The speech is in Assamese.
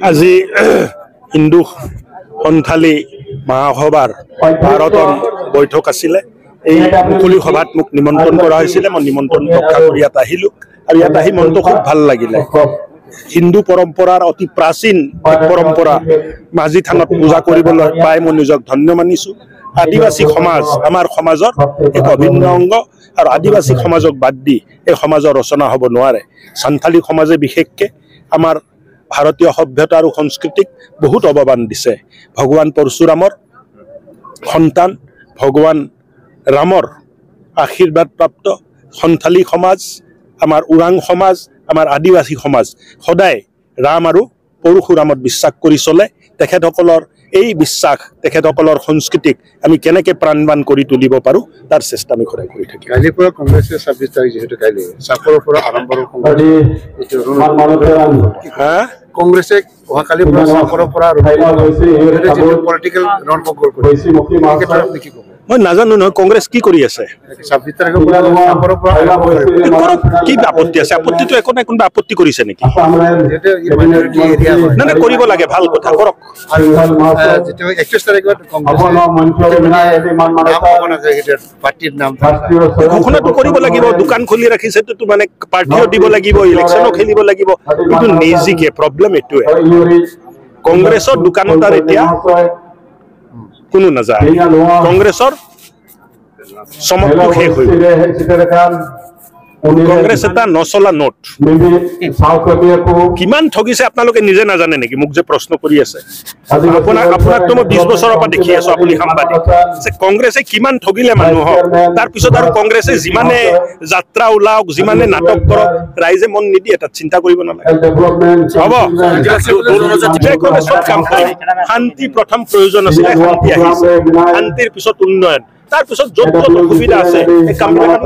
আজি হিন্দু সন্থালী মহাসভাৰ 12তম বৈঠক আছিলে। এই মুকলি সভাত মোক নিমন্ত্ৰণ কৰা হৈছিলে। মই নিমন্ত্ৰণ ৰক্ষা কৰি ইয়াত আহিলোঁ আৰু ইয়াত আহি মনটো খুব ভাল লাগিলে। হিন্দু পৰম্পৰাৰ অতি প্ৰাচীন পৰম্পৰা মাঝি থানত পূজা কৰিবলৈ পাই মই নিজক ধন্য মানিছোঁ। আদিবাসী সমাজ আমাৰ সমাজৰ এক অভিন্ন অংগ আৰু আদিবাসী সমাজক বাদ দি এই সমাজৰ ৰচনা হ'ব নোৱাৰে। সান্থালী সমাজে বিশেষকৈ আমাৰ ভাৰতীয় সভ্যতা আৰু সংস্কৃতিক বহুত অৱদান দিছে। ভগৱান পৰশুৰামৰ সন্তান ভগৱান ৰামৰ আশীৰ্বাদপ্ৰাপ্ত সন্থালী সমাজ, আমাৰ ওৰাং সমাজ, আমাৰ আদিবাসী সমাজ সদায় ৰাম আৰু পৰশুৰামত বিশ্বাস কৰি চলে। তেখেতসকলৰ এই বিশ্বাস, তেখেতসকলৰ সংস্কৃতিক আমি কেনেকৈ প্ৰাণবান কৰি তুলিব পাৰোঁ তাৰ চেষ্টা আমি সদায় কৰি থাকিম। কালিৰ পৰা কংগ্ৰেছে 26 তাৰিখ যিহেতু কাইলৈ চাপৰৰ পৰা আৰম্ভ কংগ্ৰেছে অহাকালিৰ পৰা চাপৰৰ পৰা পলিটিকেল ৰণ কৰিছে। মই নাজানো নহয় কংগ্ৰেছ কি কৰি আছে। 26 তাৰিখৰ পৰা চাপৰৰ পৰা কি আপত্তি আছে? আপত্তিটো একো নাই। কোনোবা আপত্তি কৰিছে নেকি? নাই কৰিব লাগে, ভাল কথা কৰক। 31 তাৰিখত পাৰ্টিৰ নাম ঘোষণাটো কৰিব লাগিব। দোকান খুলি ৰাখিছেতো মানে পাৰ্টিও দিব লাগিব, ইলেকশ্যনো খেলিব লাগিব। কিন্তু নিজিকে প্ৰব্লেম এইটোৱে, কংগ্ৰেছৰ দোকানত আৰু এতিয়া কোনো নাযায়। কংগ্ৰেছৰ চমকটো শেষ হৈ গ'ল। কংগ্ৰেছ এটা নচলা নোট। কিমান ঠগিছে আপোনালোকে নিজে নাজানে নেকি? মোক যে প্ৰশ্ন কৰি আছে, আপোনাকতো মই 20 বছৰৰ পৰা দেখি আছো, আপুনি সাংবাদিক। কংগ্ৰেছে কিমান ঠগিলে মানুহক। তাৰপিছত আৰু কংগ্ৰেছে যিমানে যাত্ৰা ওলাওক, যিমানে নাটক কৰক, ৰাইজে মন নিদিয়ে। তাত চিন্তা কৰিব নালাগে। হ'ব, চব কাম কৰিম। শান্তি প্ৰথম প্ৰয়োজন আছিলে, শান্তি আহিছে। শান্তিৰ পিছত উন্নয়ন, তাৰপিছত য'ত য'ত অসুবিধা আছে এই কামবিলাক